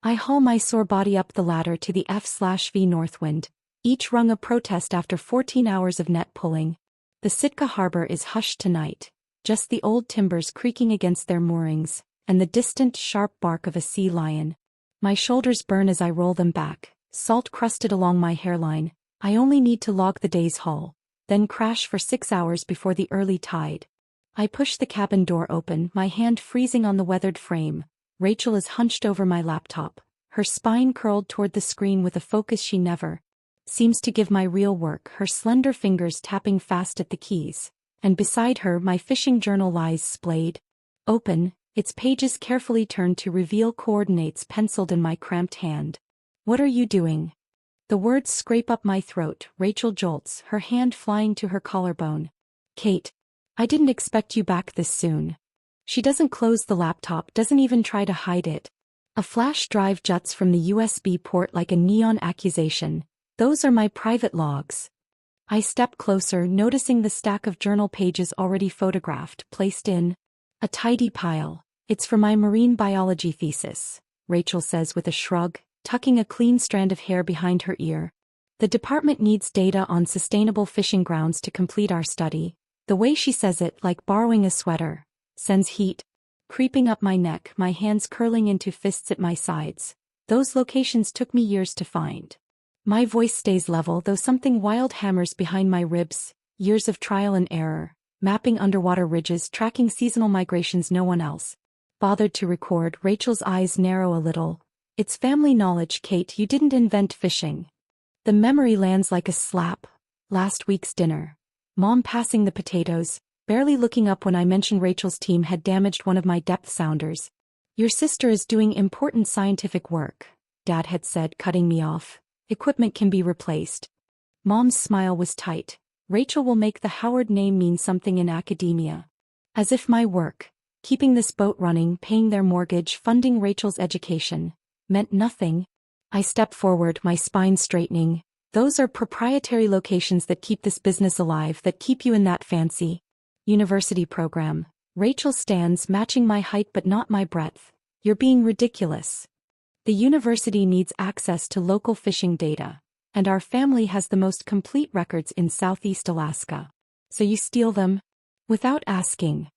I haul my sore body up the ladder to the F/V Northwind, each rung a protest after 14 hours of net pulling. The Sitka harbor is hushed tonight, just the old timbers creaking against their moorings, and the distant sharp bark of a sea lion. My shoulders burn as I roll them back, salt crusted along my hairline. I only need to log the day's haul, then crash for 6 hours before the early tide. I push the cabin door open, my hand freezing on the weathered frame. Rachel is hunched over my laptop, her spine curled toward the screen with a focus she never seems to give my real work, her slender fingers tapping fast at the keys. And beside her my fishing journal lies splayed open, its pages carefully turned to reveal coordinates penciled in my cramped hand. "What are you doing?" The words scrape up my throat. Rachel jolts, her hand flying to her collarbone. "Kate, I didn't expect you back this soon." She doesn't close the laptop, doesn't even try to hide it. A flash drive juts from the USB port like a neon accusation. "Those are my private logs." I step closer, noticing the stack of journal pages already photographed, placed in a tidy pile. "It's for my marine biology thesis," Rachel says with a shrug, tucking a clean strand of hair behind her ear. "The department needs data on sustainable fishing grounds to complete our study." The way she says it, like borrowing a sweater, sends heat creeping up my neck, my hands curling into fists at my sides. "Those locations took me years to find." My voice stays level, though something wild hammers behind my ribs. Years of trial and error, mapping underwater ridges, tracking seasonal migrations no one else bothered to record. Rachel's eyes narrow a little. "It's family knowledge, Kate, you didn't invent fishing." The memory lands like a slap. Last week's dinner. Mom passing the potatoes, barely looking up when I mentioned Rachel's team had damaged one of my depth sounders. "Your sister is doing important scientific work," Dad had said, cutting me off. "Equipment can be replaced." Mom's smile was tight. "Rachel will make the Howard name mean something in academia." As if my work, keeping this boat running, paying their mortgage, funding Rachel's education, meant nothing. I step forward, my spine straightening. "Those are proprietary locations that keep this business alive, that keep you in that fancy university program." Rachel stands, matching my height but not my breadth. "You're being ridiculous. The university needs access to local fishing data, and our family has the most complete records in Southeast Alaska. So you steal them? Without asking."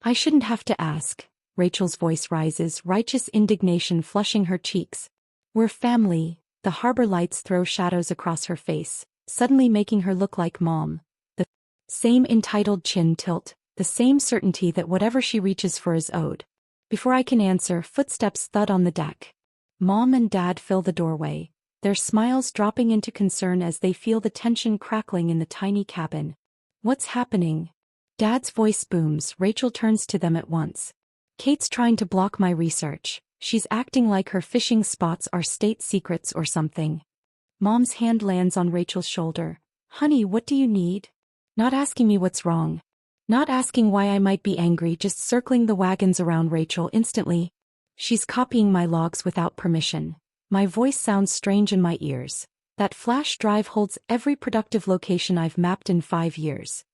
"I shouldn't have to ask." Rachel's voice rises, righteous indignation flushing her cheeks. "We're family." The harbor lights throw shadows across her face, suddenly making her look like Mom. The same entitled chin tilt, the same certainty that whatever she reaches for is owed. Before I can answer, footsteps thud on the deck. Mom and Dad fill the doorway, their smiles dropping into concern as they feel the tension crackling in the tiny cabin. "What's happening?" Dad's voice booms. Rachel turns to them at once. "Kate's trying to block my research. She's acting like her fishing spots are state secrets or something." Mom's hand lands on Rachel's shoulder. "Honey, what do you need?" Not asking me what's wrong. Not asking why I might be angry, just circling the wagons around Rachel instantly. "She's copying my logs without permission." My voice sounds strange in my ears. "That flash drive holds every productive location I've mapped in 5 years."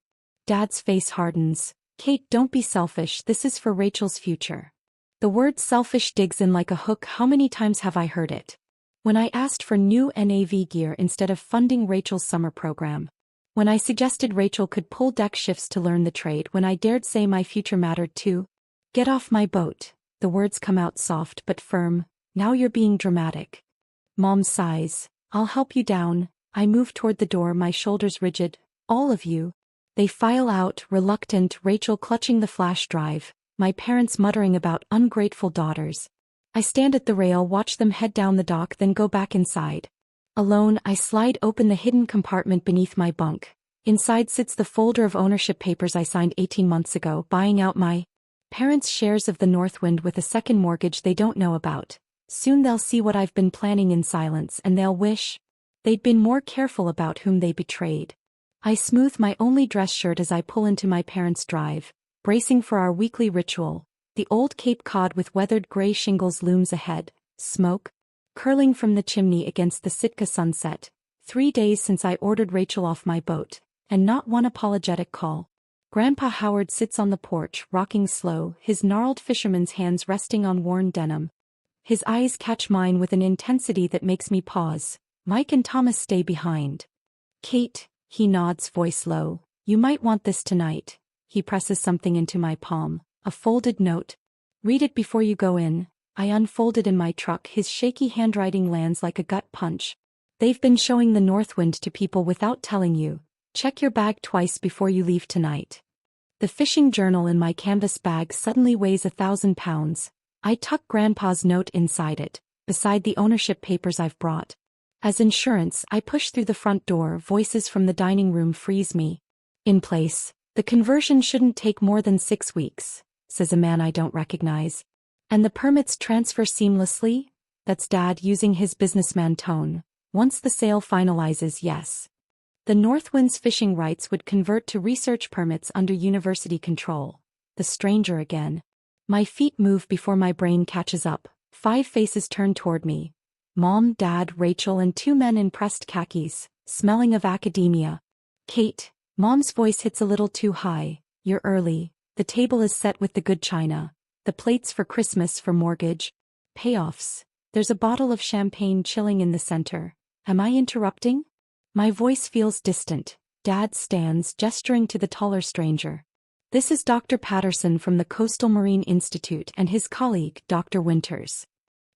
Dad's face hardens. "Kate, don't be selfish, this is for Rachel's future." The word selfish digs in like a hook. How many times have I heard it? When I asked for new NAV gear instead of funding Rachel's summer program. When I suggested Rachel could pull deck shifts to learn the trade. When I dared say my future mattered too. "Get off my boat." The words come out soft but firm. "Now you're being dramatic." Mom sighs. "I'll help you down." I move toward the door, my shoulders rigid. "All of you." They file out, reluctant, Rachel clutching the flash drive, my parents muttering about ungrateful daughters. I stand at the rail, watch them head down the dock, then go back inside. Alone, I slide open the hidden compartment beneath my bunk. Inside sits the folder of ownership papers I signed 18 months ago, buying out my parents' shares of the Northwind with a second mortgage they don't know about. Soon they'll see what I've been planning in silence, and they'll wish they'd been more careful about whom they betrayed. I smooth my only dress shirt as I pull into my parents' drive, bracing for our weekly ritual. The old Cape Cod with weathered gray shingles looms ahead, smoke curling from the chimney against the Sitka sunset. 3 days since I ordered Rachel off my boat, and not one apologetic call. Grandpa Howard sits on the porch, rocking slow, his gnarled fisherman's hands resting on worn denim. His eyes catch mine with an intensity that makes me pause. Mike and Thomas stay behind. Kate, he nods, voice low. You might want this tonight. He presses something into my palm, a folded note. Read it before you go in. I unfold it in my truck. His shaky handwriting lands like a gut punch. They've been showing the Northwind to people without telling you. Check your bag twice before you leave tonight. The fishing journal in my canvas bag suddenly weighs 1,000 pounds. I tuck Grandpa's note inside it, beside the ownership papers I've brought. As insurance, I push through the front door. Voices from the dining room freeze me. In place. The conversion shouldn't take more than 6 weeks, says a man I don't recognize. And the permits transfer seamlessly? That's Dad using his businessman tone. Once the sale finalizes, yes. The Northwind's fishing rights would convert to research permits under university control. The stranger again. My feet move before my brain catches up. 5 faces turn toward me. Mom, Dad, Rachel, and 2 men in pressed khakis, smelling of academia. Kate. Mom's voice hits a little too high. You're early. The table is set with the good china. The plates for Christmas, for mortgage. Payoffs. There's a bottle of champagne chilling in the center. Am I interrupting? My voice feels distant. Dad stands, gesturing to the taller stranger. This is Dr. Patterson from the Coastal Marine Institute and his colleague, Dr. Winters.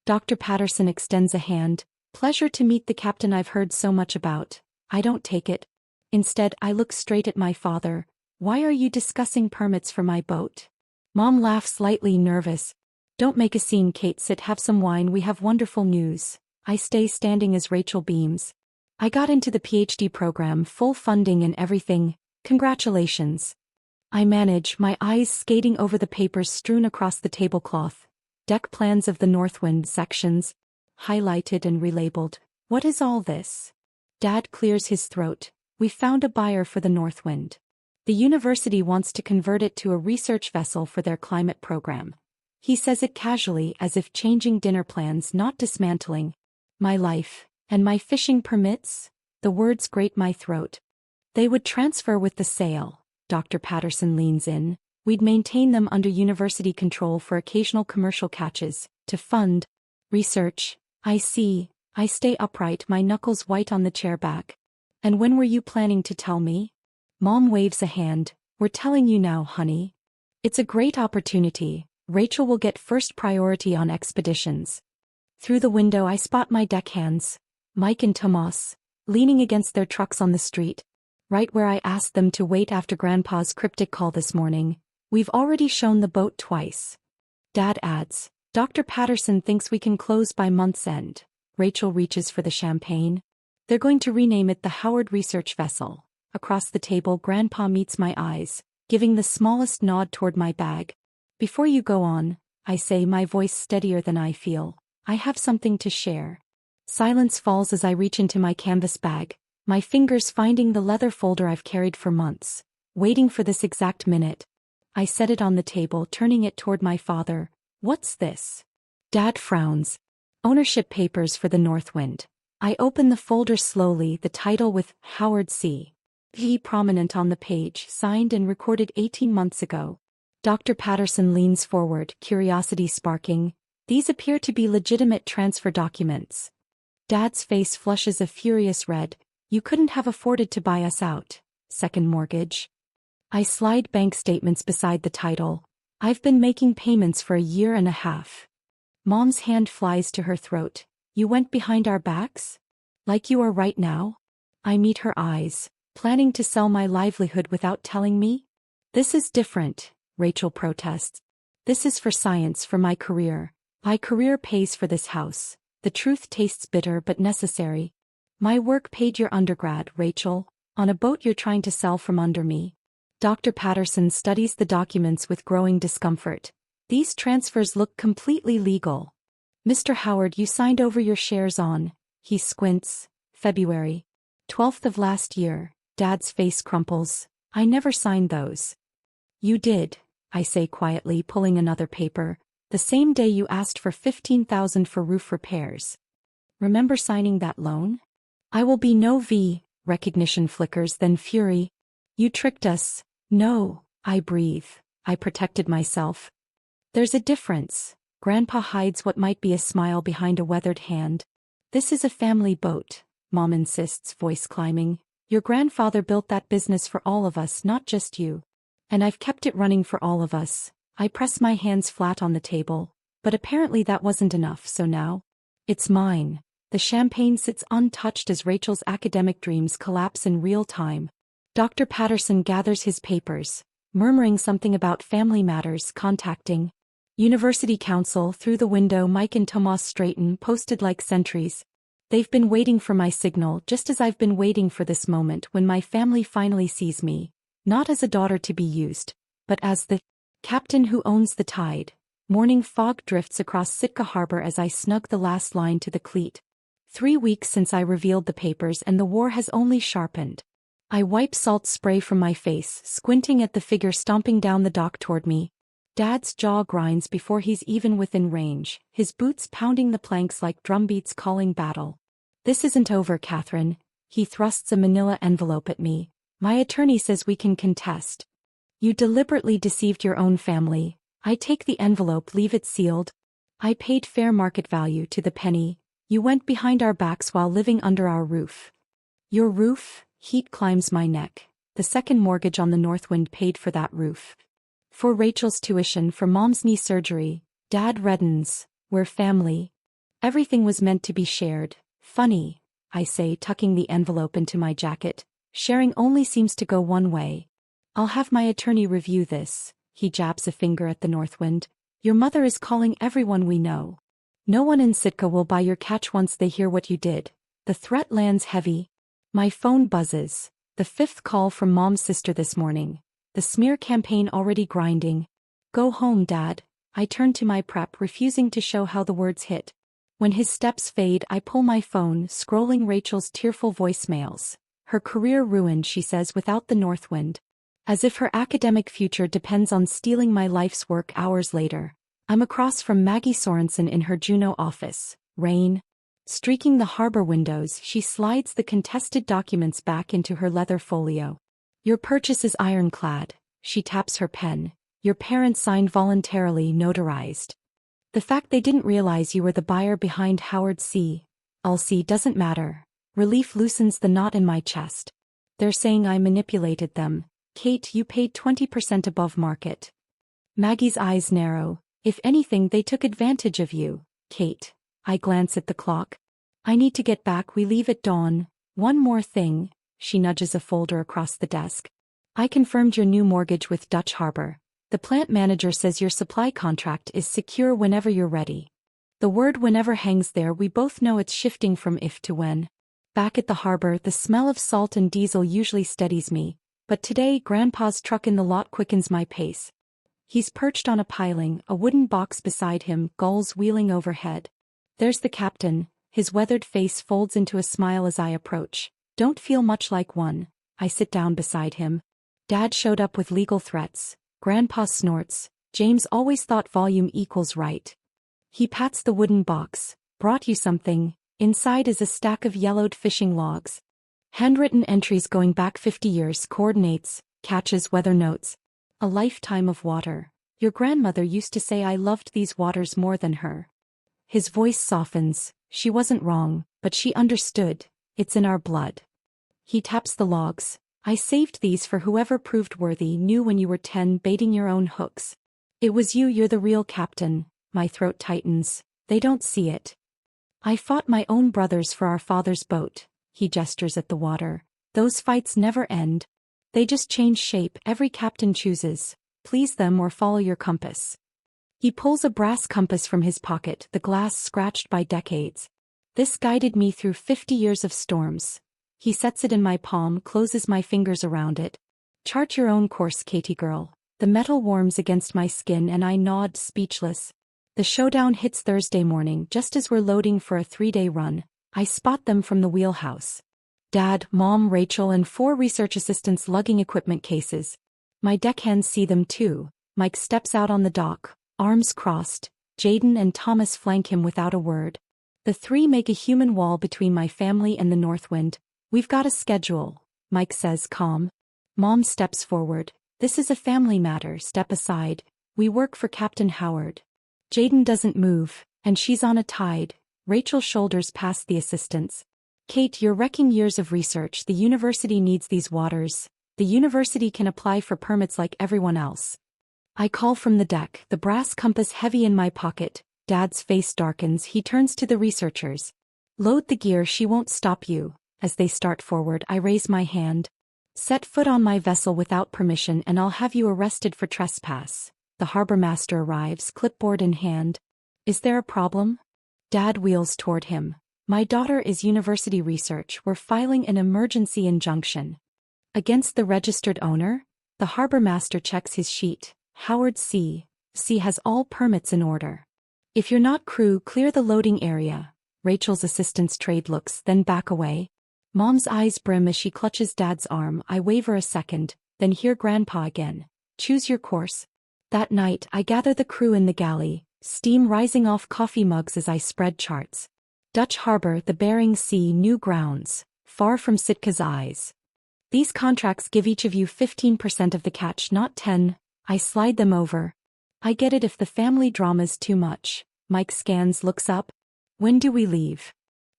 Dr. Patterson extends a hand. Pleasure to meet the captain I've heard so much about. I don't take it. Instead, I look straight at my father. Why are you discussing permits for my boat? Mom laughs, slightly nervous. Don't make a scene, Kate. Sit, have some wine. We have wonderful news. I stay standing as Rachel beams. I got into the PhD program, full funding and everything. Congratulations. I manage, my eyes skating over the papers strewn across the tablecloth. Deck plans of the Northwind sections, highlighted and relabeled. What is all this? Dad clears his throat. We found a buyer for the Northwind. The university wants to convert it to a research vessel for their climate program. He says it casually, as if changing dinner plans, not dismantling. My life, and my fishing permits? The words grate my throat. They would transfer with the sale. Dr. Patterson leans in. We'd maintain them under university control for occasional commercial catches, to fund research. I see. I stay upright, my knuckles white on the chair back. And when were you planning to tell me? Mom waves a hand. We're telling you now, honey. It's a great opportunity. Rachel will get first priority on expeditions. Through the window I spot my deckhands, Mike and Tomas, leaning against their trucks on the street. Right where I asked them to wait after Grandpa's cryptic call this morning. We've already shown the boat twice. Dad adds, Dr. Patterson thinks we can close by month's end. Rachel reaches for the champagne. They're going to rename it the Howard Research Vessel. Across the table, Grandpa meets my eyes, giving the smallest nod toward my bag. Before you go on, I say, my voice steadier than I feel, I have something to share. Silence falls as I reach into my canvas bag, my fingers finding the leather folder I've carried for months, waiting for this exact minute. I set it on the table, turning it toward my father. What's this? Dad frowns. Ownership papers for the Northwind. I open the folder slowly, the title with Howard C. P. prominent on the page, signed and recorded 18 months ago. Dr. Patterson leans forward, curiosity sparking. These appear to be legitimate transfer documents. Dad's face flushes a furious red. You couldn't have afforded to buy us out. Second mortgage. I slide bank statements beside the title. I've been making payments for a year and a half. Mom's hand flies to her throat. You went behind our backs? Like you are right now? I meet her eyes. Planning to sell my livelihood without telling me? This is different, Rachel protests. This is for science, for my career. My career pays for this house. The truth tastes bitter but necessary. My work paid your undergrad, Rachel. On a boat you're trying to sell from under me. Dr. Patterson studies the documents with growing discomfort. These transfers look completely legal. Mr. Howard, you signed over your shares on, he squints, February 12th of last year. Dad's face crumples. I never signed those. You did, I say quietly, pulling another paper. The same day you asked for $15,000 for roof repairs. Remember signing that loan? I will be no V. Recognition flickers, then fury. You tricked us. No, I breathe. I protected myself. There's a difference. Grandpa hides what might be a smile behind a weathered hand. This is a family boat, Mom insists, voice climbing. Your grandfather built that business for all of us, not just you. And I've kept it running for all of us. I press my hands flat on the table. But apparently that wasn't enough, so now it's mine. The champagne sits untouched as Rachel's academic dreams collapse in real time. Dr. Patterson gathers his papers, murmuring something about family matters, contacting University Council. Through the window, Mike and Tomas straighten, posted like sentries. They've been waiting for my signal, just as I've been waiting for this moment when my family finally sees me, not as a daughter to be used, but as the captain who owns the tide. Morning fog drifts across Sitka Harbor as I snug the last line to the cleat. 3 weeks since I revealed the papers, and the war has only sharpened. I wipe salt spray from my face, squinting at the figure stomping down the dock toward me. Dad's jaw grinds before he's even within range, his boots pounding the planks like drumbeats calling battle. This isn't over, Catherine. He thrusts a manila envelope at me. My attorney says we can contest. You deliberately deceived your own family. I take the envelope, leave it sealed. I paid fair market value to the penny. You went behind our backs while living under our roof. Your roof? Heat climbs my neck. The second mortgage on the Northwind paid for that roof. For Rachel's tuition, for Mom's knee surgery. Dad reddens. We're family. Everything was meant to be shared. Funny, I say, tucking the envelope into my jacket. Sharing only seems to go one way. I'll have my attorney review this. He jabs a finger at the Northwind. Your mother is calling everyone we know. No one in Sitka will buy your catch once they hear what you did. The threat lands heavy. My phone buzzes. The 5th call from Mom's sister this morning. The smear campaign already grinding. Go home, Dad. I turn to my prep, refusing to show how the words hit. When his steps fade, I pull my phone, scrolling Rachel's tearful voicemails. Her career ruined, she says, without the Northwind. As if her academic future depends on stealing my life's work. Hours later, I'm across from Maggie Sorensen in her Juneau office. Rain streaking the harbor windows, she slides the contested documents back into her leather folio. Your purchase is ironclad. She taps her pen. Your parents signed voluntarily, notarized. The fact they didn't realize you were the buyer behind Howard C. Ulsey doesn't matter. Relief loosens the knot in my chest. They're saying I manipulated them. Kate, you paid 20% above market. Maggie's eyes narrow. If anything, they took advantage of you, Kate. I glance at the clock. I need to get back, we leave at dawn. One more thing. She nudges a folder across the desk. I confirmed your new mortgage with Dutch Harbor. The plant manager says your supply contract is secure whenever you're ready. The word whenever hangs there, we both know it's shifting from if to when. Back at the harbor, the smell of salt and diesel usually steadies me, but today Grandpa's truck in the lot quickens my pace. He's perched on a piling, a wooden box beside him, gulls wheeling overhead. There's the captain, his weathered face folds into a smile as I approach. Don't feel much like one. I sit down beside him. Dad showed up with legal threats. Grandpa snorts. James always thought volume equals right. He pats the wooden box. Brought you something. Inside is a stack of yellowed fishing logs. Handwritten entries going back 50 years, coordinates, catches, weather notes. A lifetime of water. Your grandmother used to say I loved these waters more than her. His voice softens. She wasn't wrong, but she understood. It's in our blood. He taps the logs. I saved these for whoever proved worthy, knew when you were 10, baiting your own hooks. It was you, you're the real captain. My throat tightens. They don't see it. I fought my own brothers for our father's boat. He gestures at the water. Those fights never end. They just change shape. Every captain chooses. Please them or follow your compass. He pulls a brass compass from his pocket, the glass scratched by decades. This guided me through 50 years of storms. He sets it in my palm, closes my fingers around it. Chart your own course, Katie girl. The metal warms against my skin and I nod, speechless. The showdown hits Thursday morning, just as we're loading for a 3-day run. I spot them from the wheelhouse. Dad, Mom, Rachel, and 4 research assistants lugging equipment cases. My deckhands see them too. Mike steps out on the dock, arms crossed. Jaden and Thomas flank him without a word. The 3 make a human wall between my family and the Northwind. We've got a schedule, Mike says, calm. Mom steps forward. This is a family matter, step aside. We work for Captain Howard. Jaden doesn't move, and she's on a tide. Rachel shoulders past the assistants. Kate, you're wrecking years of research. The university needs these waters. The university can apply for permits like everyone else. I call from the deck, the brass compass heavy in my pocket. Dad's face darkens. He turns to the researchers. Load the gear, she won't stop you. As they start forward, I raise my hand. Set foot on my vessel without permission and I'll have you arrested for trespass. The harbor master arrives, clipboard in hand. Is there a problem? Dad wheels toward him. My daughter is university research. We're filing an emergency injunction. Against the registered owner? The harbor master checks his sheet. Howard C. C has all permits in order. If you're not crew, clear the loading area. Rachel's assistants trade looks, then back away. Mom's eyes brim as she clutches Dad's arm. I waver a second, then hear Grandpa again. Choose your course. That night, I gather the crew in the galley, steam rising off coffee mugs as I spread charts. Dutch Harbor, the Bering Sea, new grounds, far from Sitka's eyes. These contracts give each of you 15% of the catch, not 10. I slide them over. I get it if the family drama's too much. Mike scans, looks up. When do we leave?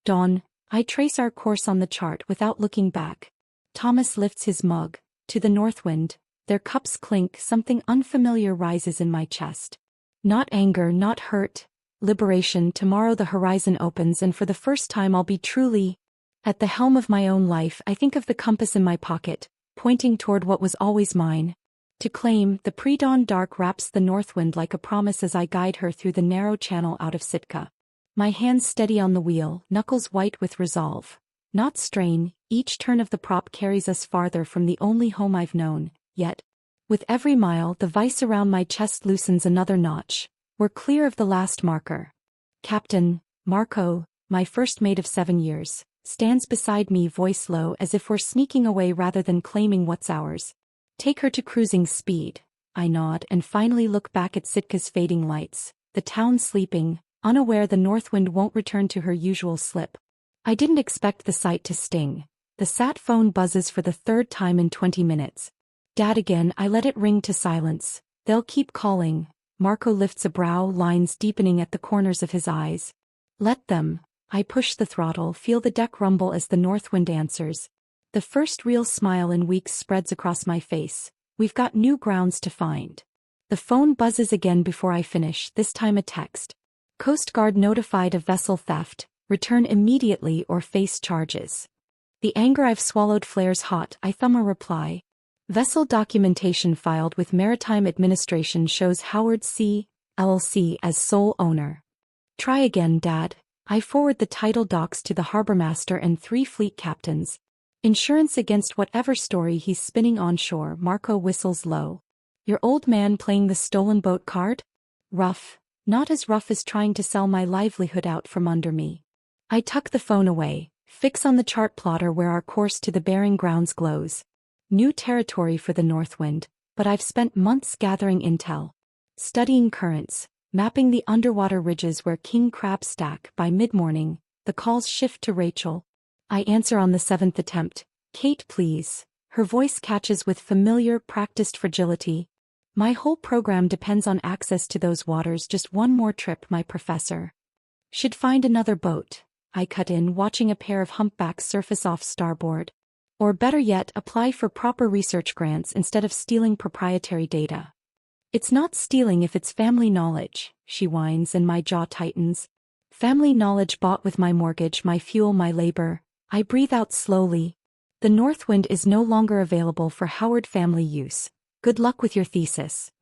Dawn. I trace our course on the chart without looking back. Thomas lifts his mug. To the Northwind. Their cups clink, something unfamiliar rises in my chest. Not anger, not hurt. Liberation. Tomorrow the horizon opens and for the first time I'll be truly at the helm of my own life. I think of the compass in my pocket, pointing toward what was always mine. To claim, the pre-dawn dark wraps the Northwind like a promise as I guide her through the narrow channel out of Sitka. My hands steady on the wheel, knuckles white with resolve. Not strain, each turn of the prop carries us farther from the only home I've known, yet. With every mile, the vice around my chest loosens another notch. We're clear of the last marker. Captain, Marco, my first mate of 7 years, stands beside me, voice low as if we're sneaking away rather than claiming what's ours. Take her to cruising speed. I nod and finally look back at Sitka's fading lights, the town sleeping, unaware the Northwind won't return to her usual slip. I didn't expect the sight to sting. The sat phone buzzes for the third time in 20 minutes. Dad again. I let it ring to silence. They'll keep calling. Marco lifts a brow, lines deepening at the corners of his eyes. Let them. I push the throttle, feel the deck rumble as the Northwind answers. The first real smile in weeks spreads across my face. We've got new grounds to find. The phone buzzes again before I finish, this time a text. Coast Guard notified of vessel theft. Return immediately or face charges. The anger I've swallowed flares hot. I thumb a reply. Vessel documentation filed with Maritime Administration shows Howard C. LLC as sole owner. Try again, Dad. I forward the title docs to the harbormaster and 3 fleet captains. Insurance against whatever story he's spinning onshore. Marco whistles low. Your old man playing the stolen boat card? Rough. Not as rough as trying to sell my livelihood out from under me. I tuck the phone away, fix on the chart plotter where our course to the Bering grounds glows. New territory for the Northwind, but I've spent months gathering intel. Studying currents, mapping the underwater ridges where king crabs stack. By mid-morning, the calls shift to Rachel. I answer on the 7th attempt. Kate, please. Her voice catches with familiar, practiced fragility. My whole program depends on access to those waters. Just one more trip, my professor. Should find another boat. I cut in, watching a pair of humpbacks surface off starboard. Or better yet, apply for proper research grants instead of stealing proprietary data. It's not stealing if it's family knowledge, she whines and my jaw tightens. Family knowledge bought with my mortgage, my fuel, my labor. I breathe out slowly. The Northwind is no longer available for Howard family use. Good luck with your thesis.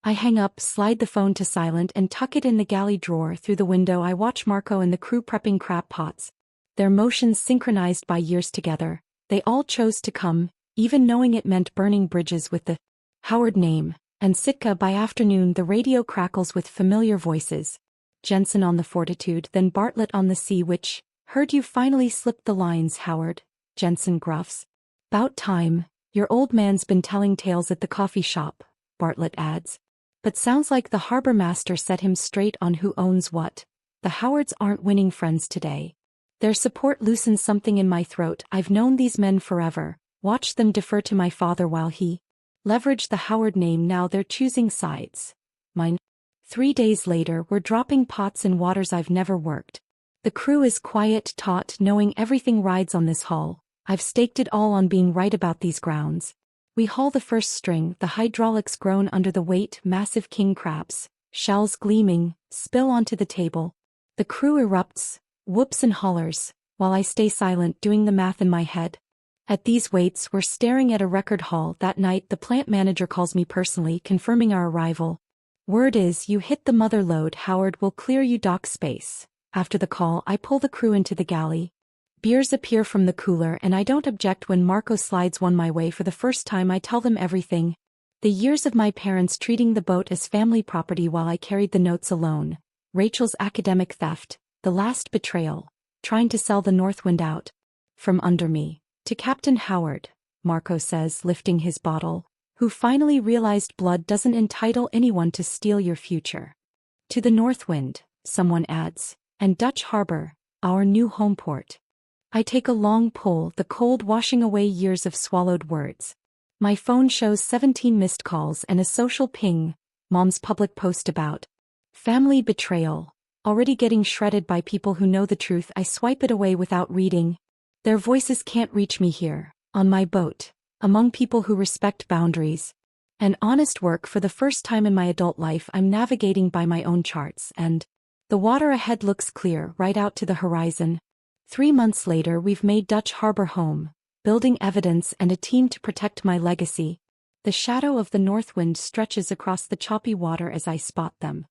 I hang up, slide the phone to silent and tuck it in the galley drawer. Through the window I watch Marco and the crew prepping crab pots. Their motions synchronized by years together. They all chose to come, even knowing it meant burning bridges with the Howard name. And Sitka. By afternoon the radio crackles with familiar voices. Jensen on the Fortitude, then Bartlett on the Sea Witch. Heard you finally slipped the lines, Howard. Jensen gruffs. 'Bout time. Your old man's been telling tales at the coffee shop, Bartlett adds. But sounds like the harbor master set him straight on who owns what. The Howards aren't winning friends today. Their support loosens something in my throat. I've known these men forever, watched them defer to my father while he leveraged the Howard name. Now they're choosing sides. Mine. 3 days later, we're dropping pots in waters I've never worked. The crew is quiet, taut, knowing everything rides on this haul. I've staked it all on being right about these grounds. We haul the first string, the hydraulics groan under the weight, massive king crabs, shells gleaming, spill onto the table. The crew erupts, whoops and hollers, while I stay silent doing the math in my head. At these weights, we're staring at a record haul. That night, the plant manager calls me personally, confirming our arrival. Word is, you hit the mother lode, Howard will clear you dock space. After the call, I pull the crew into the galley. Beers appear from the cooler and I don't object when Marco slides one my way. For the first time I tell them everything. The years of my parents treating the boat as family property while I carried the notes alone. Rachel's academic theft, the last betrayal, trying to sell the Northwind out from under me. To Captain Howard, Marco says, lifting his bottle, who finally realized blood doesn't entitle anyone to steal your future. To the Northwind, someone adds, and Dutch Harbor, our new home port. I take a long pull, the cold washing away years of swallowed words. My phone shows 17 missed calls and a social ping, Mom's public post about family betrayal, already getting shredded by people who know the truth. I swipe it away without reading. Their voices can't reach me here, on my boat, among people who respect boundaries. And honest work. For the first time in my adult life, I'm navigating by my own charts, and the water ahead looks clear, right out to the horizon. 3 months later, we've made Dutch Harbor home, building evidence and a team to protect my legacy. The shadow of the Northwind stretches across the choppy water as I spot them.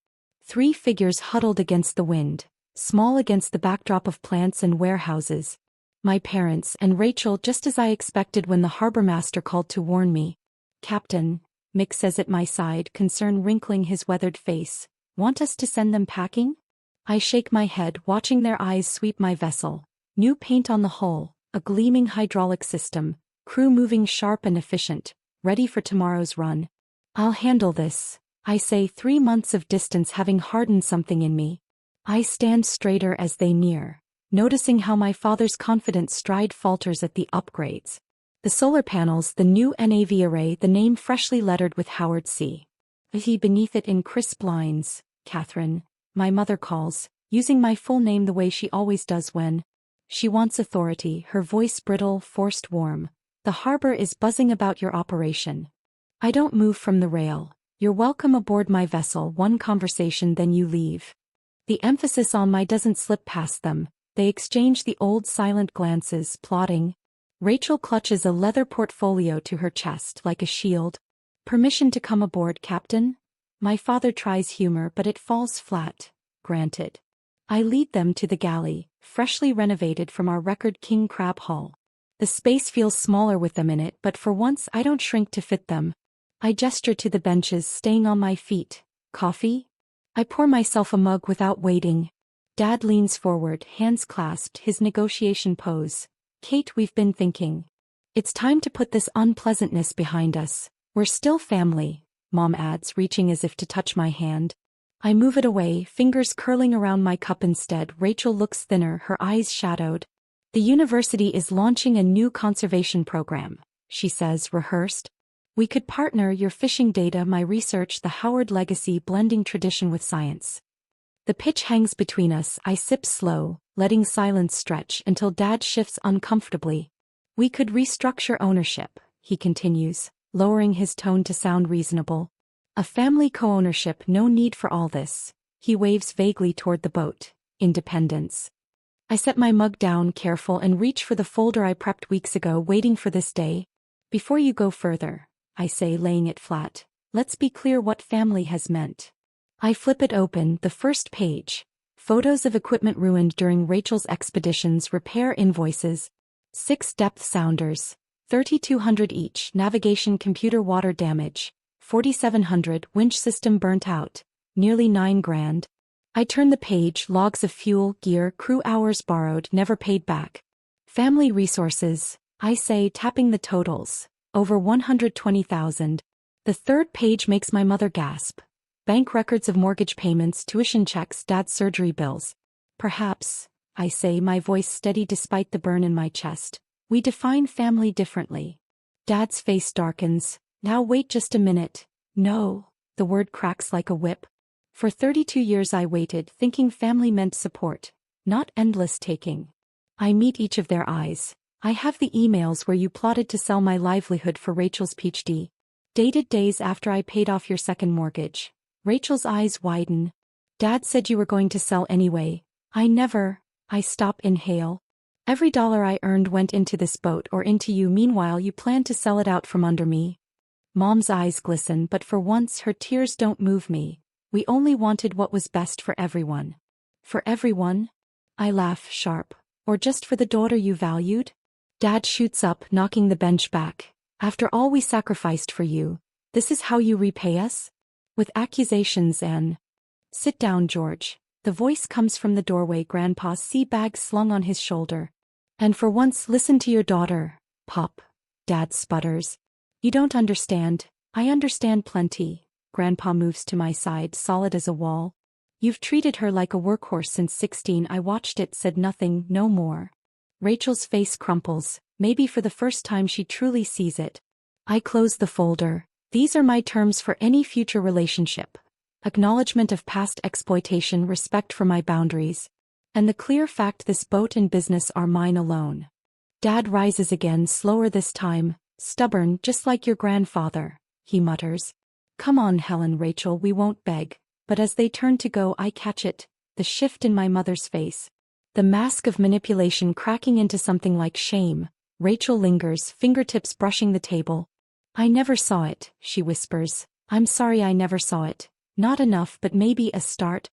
3 figures huddled against the wind, small against the backdrop of plants and warehouses. My parents and Rachel, just as I expected when the harbor master called to warn me. Captain, Mick says at my side, concern wrinkling his weathered face. Want us to send them packing? I shake my head, watching their eyes sweep my vessel. New paint on the hull, a gleaming hydraulic system, crew moving sharp and efficient, ready for tomorrow's run. I'll handle this, I say, 3 months of distance having hardened something in me. I stand straighter as they near, noticing how my father's confident stride falters at the upgrades. The solar panels, the new NAV array, the name freshly lettered with Howard C. He beneath it in crisp lines. Catherine, my mother calls, using my full name the way she always does when she wants authority, her voice brittle, forced warm. The harbor is buzzing about your operation. I don't move from the rail. You're welcome aboard my vessel. One conversation, then you leave. The emphasis on my doesn't slip past them. They exchange the old silent glances, plotting. Rachel clutches a leather portfolio to her chest like a shield. Permission to come aboard, Captain? My father tries humor, but it falls flat. Granted. I lead them to the galley, freshly renovated from our record king crab haul. The space feels smaller with them in it, but for once I don't shrink to fit them. I gesture to the benches, staying on my feet. Coffee? I pour myself a mug without waiting. Dad leans forward, hands clasped, his negotiation pose. Kate, we've been thinking. It's time to put this unpleasantness behind us. We're still family, Mom adds, reaching as if to touch my hand. I move it away, fingers curling around my cup instead. Rachel looks thinner, her eyes shadowed. The university is launching a new conservation program, she says, rehearsed. We could partner, your fishing data, my research, the Howard legacy, blending tradition with science. The pitch hangs between us. I sip slow, letting silence stretch until Dad shifts uncomfortably. We could restructure ownership, he continues, lowering his tone to sound reasonable. A family co-ownership, no need for all this. He waves vaguely toward the boat. Independence. I set my mug down, careful, and reach for the folder I prepped weeks ago, waiting for this day. Before you go further, I say, laying it flat, let's be clear what family has meant. I flip it open, the first page. Photos of equipment ruined during Rachel's expeditions, repair invoices. 6 depth sounders, 3,200 each, navigation computer water damage. 4,700, winch system burnt out, nearly $9,000. I turn the page, logs of fuel, gear, crew hours borrowed, never paid back. Family resources, I say, tapping the totals, over 120,000. The third page makes my mother gasp. Bank records of mortgage payments, tuition checks, Dad's surgery bills. Perhaps, I say, my voice steady despite the burn in my chest, we define family differently. Dad's face darkens. Now wait just a minute. No, the word cracks like a whip. For 32 years I waited, thinking family meant support, not endless taking. I meet each of their eyes. I have the emails where you plotted to sell my livelihood for Rachel's PhD. Dated days after I paid off your second mortgage. Rachel's eyes widen. Dad said you were going to sell anyway. I stop, inhale. Every dollar I earned went into this boat or into you. Meanwhile you planned to sell it out from under me. Mom's eyes glisten, but for once her tears don't move me. We only wanted what was best for everyone. For everyone? I laugh sharp. Or just for the daughter you valued? Dad shoots up, knocking the bench back. After all we sacrificed for you, this is how you repay us? With accusations and... Sit down, George. The voice comes from the doorway, Grandpa's sea bag slung on his shoulder. And for once listen to your daughter, Pop. Dad sputters. You don't understand. I understand plenty. Grandpa moves to my side, solid as a wall. You've treated her like a workhorse since 16. I watched it, said nothing, no more. Rachel's face crumples. Maybe for the first time she truly sees it. I close the folder. These are my terms for any future relationship. Acknowledgement of past exploitation, respect for my boundaries. And the clear fact this boat and business are mine alone. Dad rises again, slower this time. Stubborn, just like your grandfather, he mutters. Come on, Helen, Rachel, we won't beg. But as they turn to go, I catch it, the shift in my mother's face. The mask of manipulation cracking into something like shame. Rachel lingers, fingertips brushing the table. I never saw it, she whispers. I'm sorry I never saw it. Not enough, but maybe a start.